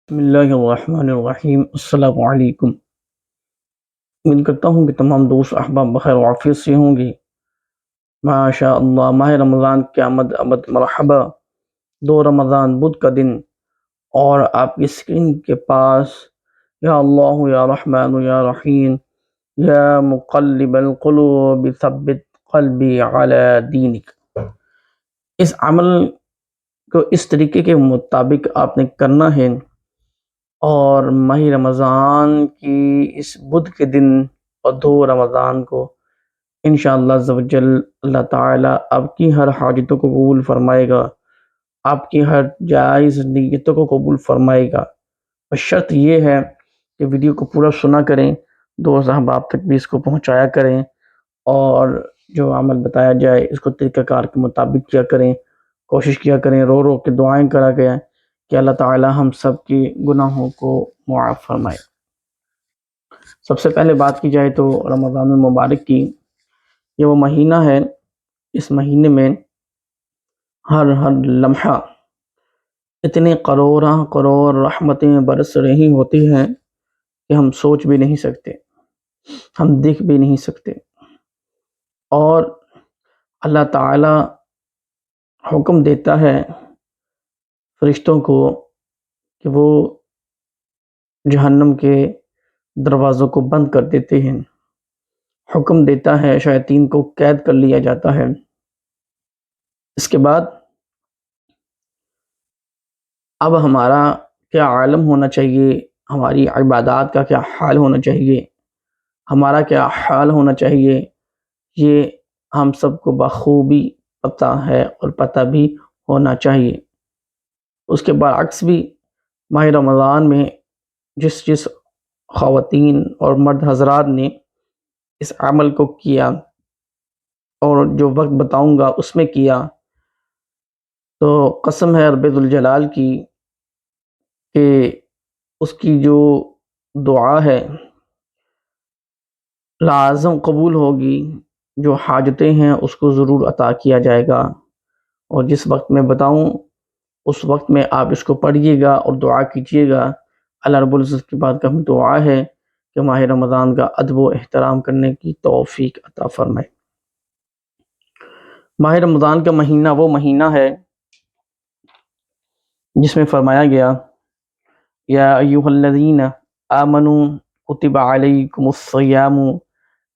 بسم اللہ الرحمن الرحیم۔ السلام علیکم۔ امید کرتا ہوں کہ تمام دوست احباب بخیر و عافیت سے ہوں گے۔ ماشاء اللہ، ماہ رمضان کی آمد آمد مرحبا۔ 2 رمضان بدھ کا دن، اور آپ کی اسکرین کے پاس یا اللہ یا رحمان یا رحیم یا مقلب القلوب ثبت قلبی علی دینک، اس عمل کو اس طریقے کے مطابق آپ نے کرنا ہے، اور ماہ رمضان کی اس بدھ کے دن اور 2 رمضان کو انشاءاللہ عز و جل اللہ تعالیٰ آپ کی ہر حاجتوں کو قبول فرمائے گا، آپ کی ہر جائز نیتوں کو قبول فرمائے گا۔ اور شرط یہ ہے کہ ویڈیو کو پورا سنا کریں، دوست احباب تک بھی اس کو پہنچایا کریں، اور جو عمل بتایا جائے اس کو طریقہ کار کے مطابق کیا کریں، کوشش کیا کریں، رو رو کے دعائیں کرا گیا کہ اللہ تعالی ہم سب کے گناہوں کو معاف فرمائے۔ سب سے پہلے بات کی جائے تو رمضان المبارک کی، یہ وہ مہینہ ہے، اس مہینے میں ہر لمحہ اتنے کروڑ رحمتیں برس رہی ہوتی ہیں کہ ہم سوچ بھی نہیں سکتے، ہم دیکھ بھی نہیں سکتے، اور اللہ تعالی حکم دیتا ہے فرشتوں کو کہ وہ جہنم کے دروازوں کو بند کر دیتے ہیں، حکم دیتا ہے شیاطین کو قید کر لیا جاتا ہے۔ اس کے بعد اب ہمارا کیا عالم ہونا چاہیے، ہماری عبادات کا کیا حال ہونا چاہیے، ہمارا کیا حال ہونا چاہیے، یہ ہم سب کو بخوبی پتہ ہے اور پتہ بھی ہونا چاہیے۔ اس کے برعکس بھی ماہ رمضان میں جس خواتین اور مرد حضرات نے اس عمل کو کیا اور جو وقت بتاؤں گا اس میں کیا، تو قسم ہے رب ذوالجلال کی کہ اس کی جو دعا ہے لازم قبول ہوگی، جو حاجتیں ہیں اس کو ضرور عطا کیا جائے گا، اور جس وقت میں بتاؤں اس وقت میں آپ اس کو پڑھیے گا اور دعا کیجیے گا۔ اللہ رب العزت کی بات کا ہم دعا ہے کہ ماہ رمضان کا ادب و احترام کرنے کی توفیق عطا فرمائے۔ ماہ رمضان کا مہینہ وہ مہینہ ہے جس میں فرمایا گیا یا ایھا الذین آمنوا کتب علیکم الصیام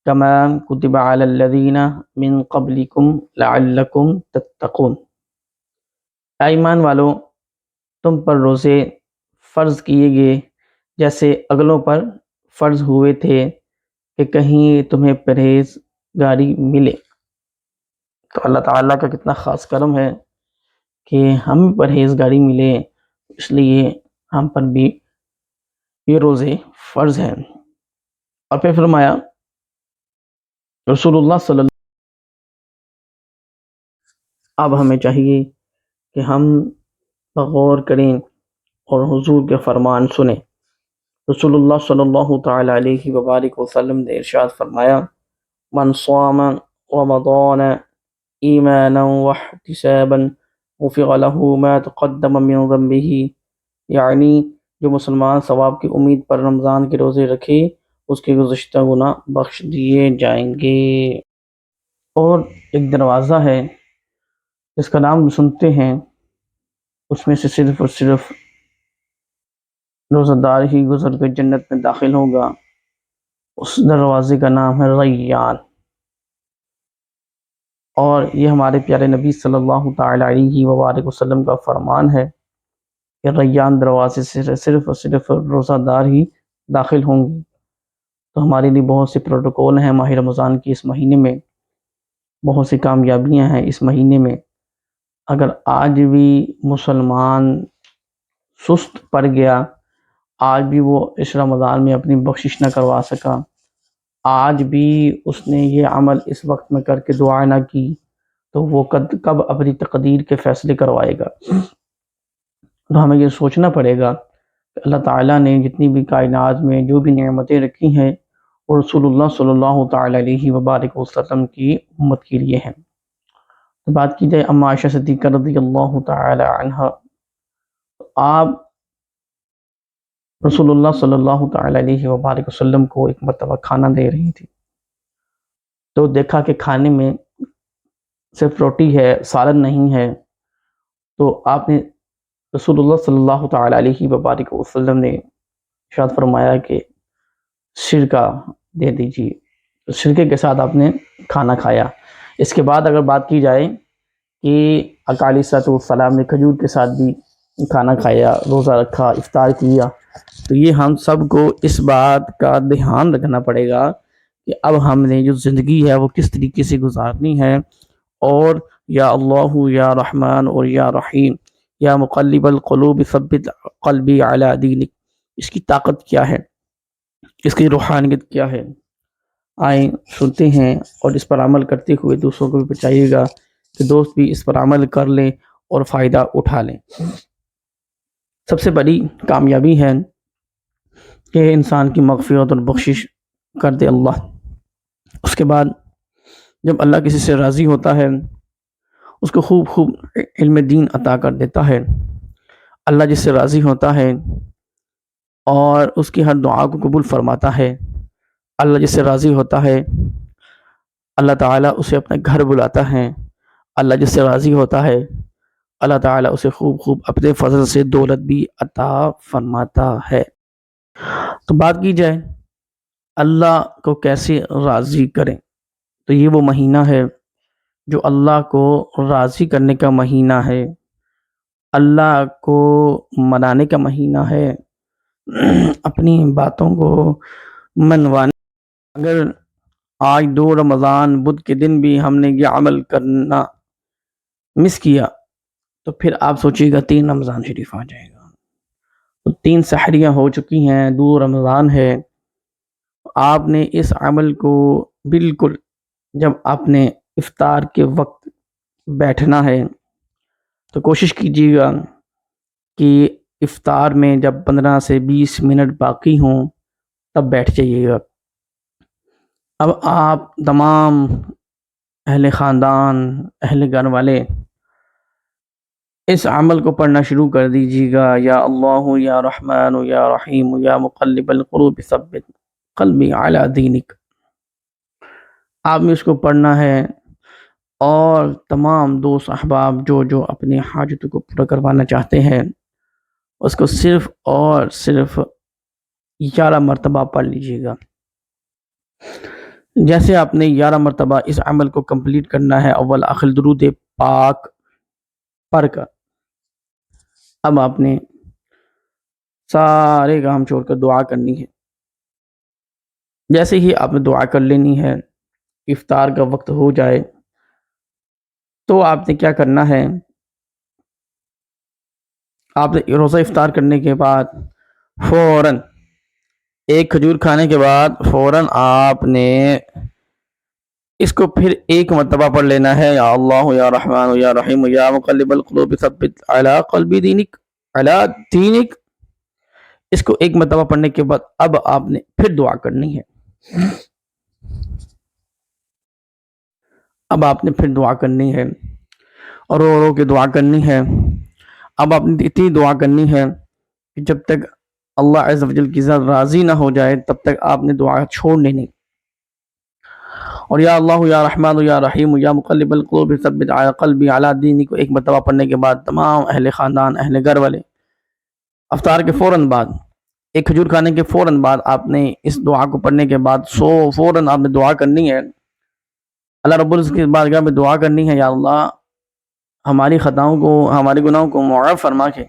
کما کتب علی الذین من قبلکم لعلکم تتقون، اے ایمان والو، تم پر روزے فرض کیے گئے جیسے اگلوں پر فرض ہوئے تھے کہ کہیں تمہیں پرہیزگاری ملے۔ تو اللہ تعالیٰ کا کتنا خاص کرم ہے کہ ہم پرہیزگاری ملے، اس لیے ہم پر بھی یہ روزے فرض ہیں۔ اور پھر فرمایا رسول اللہ صلی اللہ، اب ہمیں چاہیے کہ ہم غور کریں اور حضور کے فرمان سنیں۔ رسول اللہ صلی اللہ تعالی علیہ وبارک وسلم نے ارشاد فرمایا من صام رمضان ایمانا واحتسابا غفر له ما تقدم من ذنبه، یعنی جو مسلمان ثواب کی امید پر رمضان کے روزے رکھے اس کے گزشتہ گناہ بخش دیے جائیں گے۔ اور ایک دروازہ ہے جس کا نام سنتے ہیں، اس میں سے صرف اور صرف روزہ دار ہی گزر کے جنت میں داخل ہوگا، اس دروازے کا نام ہے ریان۔ اور یہ ہمارے پیارے نبی صلی اللہ تعالی علیہ وآلہ وسلم کا فرمان ہے کہ ریان دروازے سے صرف اور صرف روزہ دار ہی داخل ہوں گے۔ تو ہمارے لیے بہت سے پروٹوکول ہیں ماہ رمضان کی اس مہینے میں، بہت سی کامیابیاں ہیں اس مہینے میں۔ اگر آج بھی مسلمان سست پڑ گیا، آج بھی وہ اس رمضان میں اپنی بخشش نہ کروا سکا، آج بھی اس نے یہ عمل اس وقت میں کر کے دعا نہ کی، تو وہ کب اپنی تقدیر کے فیصلے کروائے گا؟ تو ہمیں یہ سوچنا پڑے گا کہ اللہ تعالیٰ نے جتنی بھی کائنات میں جو بھی نعمتیں رکھی ہیں وہ رسول اللہ صلی اللہ تعالی علیہ وبارک وسلم کی امت کے لیے ہیں۔ بات کی جائے ام عائشہ صدیقہ رضی اللہ تعالی عنہ، آپ رسول اللہ صلی اللہ تعالی علیہ وبارک وسلم کو ایک مرتبہ کھانا دے رہی تھی، تو دیکھا کہ کھانے میں صرف روٹی ہے، سالن نہیں ہے، تو آپ نے رسول اللہ صلی اللہ تعالی علیہ وبارک وسلم نے ارشاد فرمایا کہ سرکہ دے دیجیے، تو سرکے کے ساتھ آپ نے کھانا کھایا۔ اس کے بعد اگر بات کی جائے کہ آقا علیہ الصلوۃ والسلام نے کھجور کے ساتھ بھی کھانا کھایا، روزہ رکھا، افطار کیا، تو یہ ہم سب کو اس بات کا دھیان رکھنا پڑے گا کہ اب ہم نے جو زندگی ہے وہ کس طریقے سے گزارنی ہے، اور یا اللہ یا رحمان اور یا رحیم یا مقلب القلوب ثبت قلبی علی دینک، اس کی طاقت کیا ہے، اس کی روحانیت کیا ہے، آئیں سنتے ہیں اور اس پر عمل کرتے ہوئے دوسروں کو بھی بچائیے گا کہ دوست بھی اس پر عمل کر لیں اور فائدہ اٹھا لیں۔ سب سے بڑی کامیابی ہے کہ انسان کی مغفرت اور بخشش کر دے اللہ۔ اس کے بعد جب اللہ کسی سے راضی ہوتا ہے اس کو خوب خوب علم دین عطا کر دیتا ہے۔ اللہ جس سے راضی ہوتا ہے اور اس کی ہر دعا کو قبول فرماتا ہے، اللہ جس سے راضی ہوتا ہے اللہ تعالیٰ اسے اپنے گھر بلاتا ہے، اللہ جس سے راضی ہوتا ہے اللہ تعالیٰ اسے خوب خوب اپنے فضل سے دولت بھی عطا فرماتا ہے۔ تو بات کی جائے اللہ کو کیسے راضی کریں، تو یہ وہ مہینہ ہے جو اللہ کو راضی کرنے کا مہینہ ہے، اللہ کو منانے کا مہینہ ہے، اپنی باتوں کو منوانے۔ اگر آج 2 رمضان بدھ کے دن بھی ہم نے یہ عمل کرنا مس کیا تو پھر آپ سوچیے گا 3 رمضان شریف آ جائے گا، تو 3 سحریاں ہو چکی ہیں، 2 رمضان ہے۔ آپ نے اس عمل کو بالکل جب آپ نے افطار کے وقت بیٹھنا ہے تو کوشش کیجیے گا کہ افطار میں جب 15 سے 20 منٹ باقی ہوں تب بیٹھ جائیے گا۔ اب آپ تمام اہل خاندان، اہل گھر والے اس عمل کو پڑھنا شروع کر دیجیے گا، یا اللہ یا رحمان یا رحیم یا مقلب القلوب ثبت قلبی علی دینک۔ آپ نے اس کو پڑھنا ہے اور تمام دوست احباب جو اپنی حاجتوں کو پورا کروانا چاہتے ہیں اس کو صرف اور صرف 11 مرتبہ پڑھ لیجیے گا۔ جیسے آپ نے 11 مرتبہ اس عمل کو کمپلیٹ کرنا ہے، اول آخر درود پاک پڑھ کر اب آپ نے سارے کام چھوڑ کر دعا کرنی ہے۔ جیسے ہی آپ نے دعا کر لینی ہے، افطار کا وقت ہو جائے تو آپ نے کیا کرنا ہے، آپ نے روزہ افطار کرنے کے بعد فوراً ایک کھجور کھانے کے بعد فوراً آپ نے اس کو پھر ایک مرتبہ پڑھ لینا ہے، یا اللہ یا رحمان یا رحیم یا مقلب القلوب ثبت علی قلبی دینک علی دینک۔ اس کو ایک مرتبہ پڑھنے کے بعد اب آپ نے پھر دعا کرنی ہے، اب آپ نے پھر دعا کرنی ہے اور رو رو کے دعا کرنی ہے۔ اب آپ نے اتنی دعا کرنی ہے کہ جب تک اللہ عز و جل کی ذات راضی نہ ہو جائے تب تک آپ نے دعا چھوڑنی نہیں۔ اور یا اللہ یا رحمان یا رحیم یا مقلب القلوب ثبت قلبی علی دینک کو ایک مرتبہ پڑھنے کے بعد تمام اہل خاندان، اہل گھر والے افطار کے فوراً بعد، ایک کھجور کھانے کے فوراً بعد آپ نے اس دعا کو پڑھنے کے بعد فوراً آپ نے دعا کرنی ہے، اللہ رب العزت کی بارگاہ میں دعا کرنی ہے، یا اللہ ہماری خطاؤں کو، ہمارے گناہوں کو معاف فرما کے،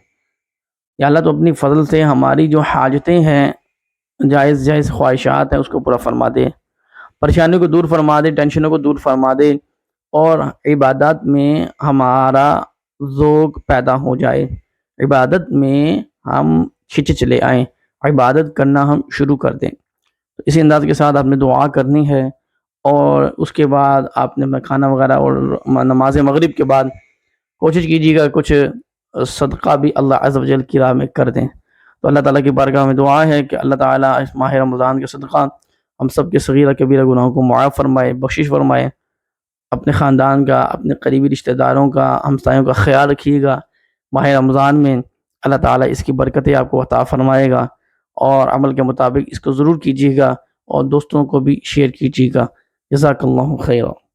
یا اللہ تو اپنی فضل سے ہماری جو حاجتیں ہیں، جائز جائز خواہشات ہیں اس کو پورا فرما دے، پریشانیوں کو دور فرما دے، ٹینشنوں کو دور فرما دے، اور عبادت میں ہمارا ذوق پیدا ہو جائے، عبادت میں ہم کھنچے چلے آئیں، عبادت کرنا ہم شروع کر دیں۔ اسی انداز کے ساتھ آپ نے دعا کرنی ہے، اور اس کے بعد آپ نے کھانا وغیرہ اور نماز مغرب کے بعد کوشش کیجیے گا کچھ صدقہ بھی اللہ عز و جل کی راہ میں کر دیں۔ تو اللہ تعالیٰ کی بارگاہ میں دعا ہے کہ اللہ تعالیٰ اس ماہ رمضان کے صدقہ ہم سب کے صغیرہ کبیرہ گناہوں کو معاف فرمائے، بخشش فرمائے، اپنے خاندان کا، اپنے قریبی رشتہ داروں کا، ہمسایوں کا خیال رکھیے گا۔ ماہ رمضان میں اللہ تعالیٰ اس کی برکتیں آپ کو عطا فرمائے گا، اور عمل کے مطابق اس کو ضرور کیجیے گا اور دوستوں کو بھی شیئر کیجیے گا۔ جزاک اللہ خیرہ۔